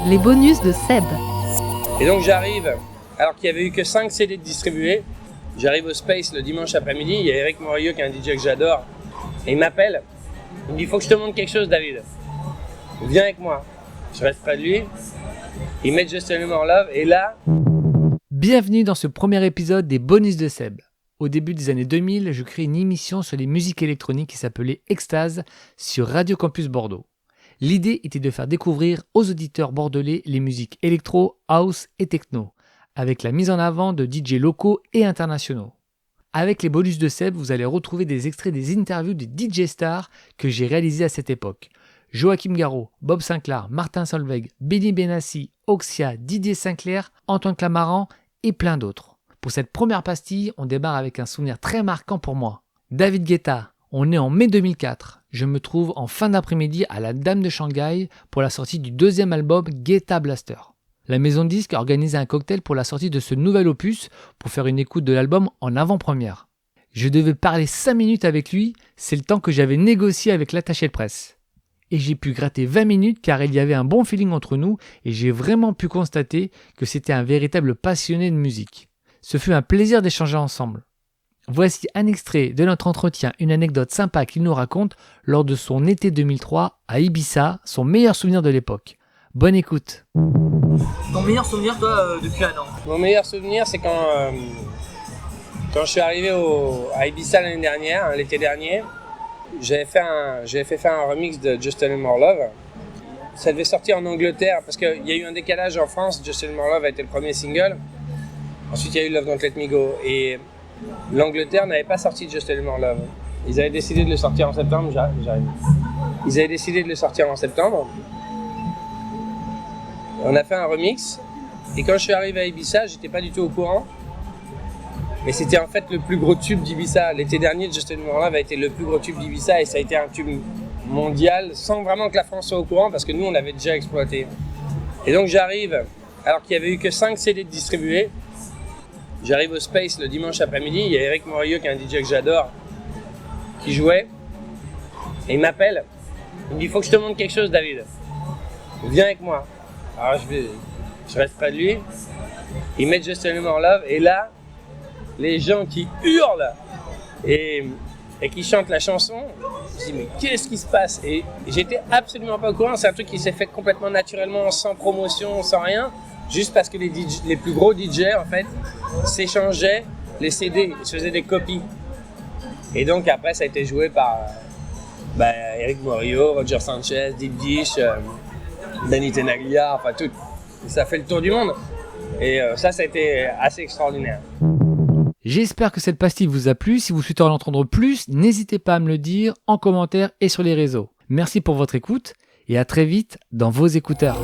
Les bonus de Seb. Et donc j'arrive, alors qu'il n'y avait eu que 5 CD de distribués, j'arrive au Space le dimanche après-midi, il y a Eric Morillo qui est un DJ que j'adore, et il m'appelle, il me dit « Faut que je te montre quelque chose David, viens avec moi ». Je reste près de lui, il met Just a Little More Love, et là... Bienvenue dans ce premier épisode des bonus de Seb. Au début des années 2000, je crée une émission sur les musiques électroniques qui s'appelait Extase sur Radio Campus Bordeaux. L'idée était de faire découvrir aux auditeurs bordelais les musiques électro, house et techno, avec la mise en avant de DJ locaux et internationaux. Avec les bonus de Seb, vous allez retrouver des extraits des interviews des DJ stars que j'ai réalisées à cette époque. Joachim Garraud, Bob Sinclair, Martin Solveig, Benny Benassi, Oxia, Didier Sinclair, Antoine Clamaran et plein d'autres. Pour cette première pastille, on démarre avec un souvenir très marquant pour moi. David Guetta, on est en mai 2004. Je me trouve en fin d'après-midi à la Dame de Shanghai pour la sortie du deuxième album Guetta Blaster. La maison de disques a organisé un cocktail pour la sortie de ce nouvel opus pour faire une écoute de l'album en avant-première. Je devais parler 5 minutes avec lui, c'est le temps que j'avais négocié avec l'attaché de presse. Et j'ai pu gratter 20 minutes car il y avait un bon feeling entre nous et j'ai vraiment pu constater que c'était un véritable passionné de musique. Ce fut un plaisir d'échanger ensemble. Voici un extrait de notre entretien, une anecdote sympa qu'il nous raconte lors de son été 2003 à Ibiza, son meilleur souvenir de l'époque. Bonne écoute. Ton meilleur souvenir, toi, depuis un an? Mon meilleur souvenir, c'est quand je suis arrivé à Ibiza l'année dernière, l'été dernier, j'avais fait faire un remix de Just a Little More Love. Ça devait sortir en Angleterre parce qu'il y a eu un décalage en France. Just a Little More Love a été le premier single. Ensuite, il y a eu Love Don't Let Me Go. Et l'Angleterre n'avait pas sorti Just a Little More Love. Ils avaient décidé de le sortir en septembre. J'arrive. Ils avaient décidé de le sortir en septembre. On a fait un remix. Et quand je suis arrivé à Ibiza, j'étais pas du tout au courant. Mais c'était en fait le plus gros tube d'Ibiza. L'été dernier, Just a Little More Love a été le plus gros tube d'Ibiza et ça a été un tube mondial sans vraiment que la France soit au courant parce que nous, on l'avait déjà exploité. Et donc j'arrive, alors qu'il n'y avait eu que 5 CD de distribués, j'arrive au Space le dimanche après-midi, il y a Eric Morillo qui est un DJ que j'adore, qui jouait, et il m'appelle, il me dit « Faut que je te montre quelque chose David, viens avec moi ». Alors je reste près de lui, il met Just a Little More Love et là, les gens qui hurlent et qui chantent la chanson, je dis mais qu'est-ce qui se passe? Et j'étais absolument pas au courant, c'est un truc qui s'est fait complètement naturellement, sans promotion, sans rien, juste parce que les plus gros DJ en fait s'échangeaient les CD, ils se faisaient des copies. Et donc après ça a été joué par Eric Morillo, Roger Sanchez, Deep Dish, Danny Tenaglia, enfin tout. Et ça fait le tour du monde. Et ça a été assez extraordinaire. J'espère que cette pastille vous a plu. Si vous souhaitez en entendre plus, n'hésitez pas à me le dire en commentaire et sur les réseaux. Merci pour votre écoute et à très vite dans vos écouteurs.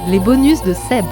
Les bonus de Seb.